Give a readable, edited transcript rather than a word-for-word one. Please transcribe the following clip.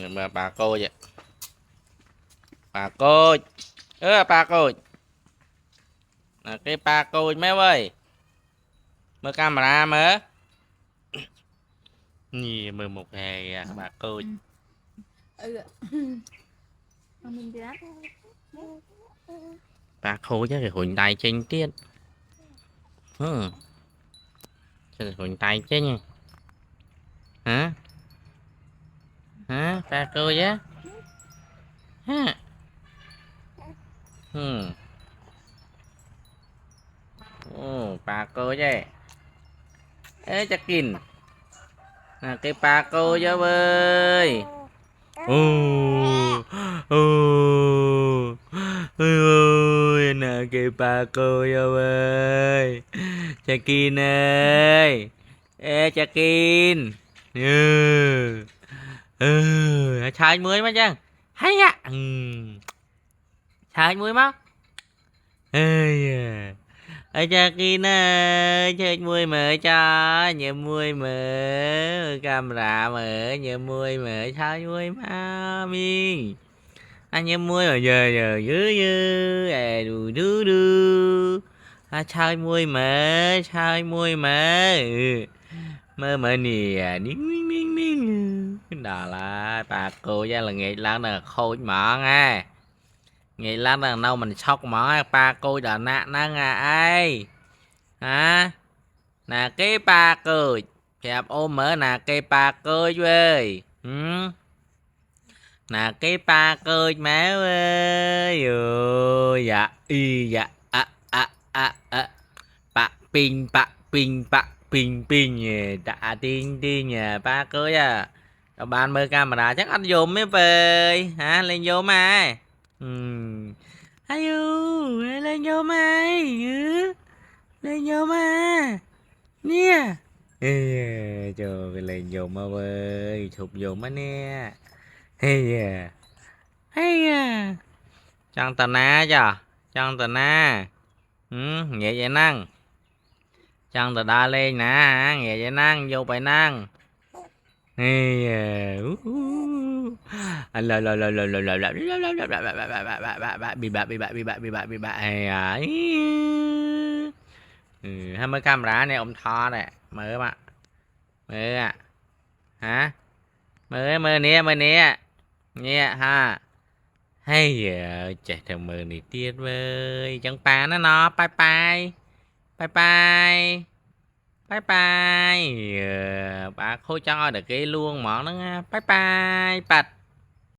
mà bà cô vậy bà cô bà cô là cái bà cô mấy ơi mở camera mở gì mười một ngày à, bà cô bà cô chắc là hụi tay trên tiết chắc là hụi tay chứ nha hả hả bà cô chứ hả bà cô chứ ê chắc kín là cái bà cô chứ ơi ô ôi nè cái bà cô chứ ơi chắc kín ơi ê chắc kín trái mới mà chăng hay ạ trái mới mà ơi ở cha kia nó chơi mui mở cho nhớ mui mở camera mở nhớ mui mở sao mui mà mi anh nhớ mui mà giờ giờ dứ dứ đu đu đu chơi mui mở mơ mơ nè nín nín nín đó là bà cô ra là nghệ lan là khôi mỏ nghe nghệ lan là đâu mình sóc mỏ ba cô đã nạ năng à ai hả nè cái ba cười chạp ôm mở nè cái ba cười ơi nè cái ba cười má ơi ơi dạ y dạ bạ pin pin nhỉ đã tin tin nhỉ ba cười à các bạn mơ camera chắc anh dùng mới về hả lên vô mà ayu lên vô mày lên vô mà nè trời lên vô mà ơi thụt vô mà nè hay à chân tà na cho chân tà na nhẹ vậy năng chân tà đa lên nè nhẹ vậy năng vô bài năng anh bị bạ hai mươi camera này ông thò này mở mà mở à hả mở nè nghe ha hay giờ chạy thằng mờ này tiết với chẳng pa nó bye bye bye bye bye bye bà khôi cho được cái luôn món nó bye bye bạch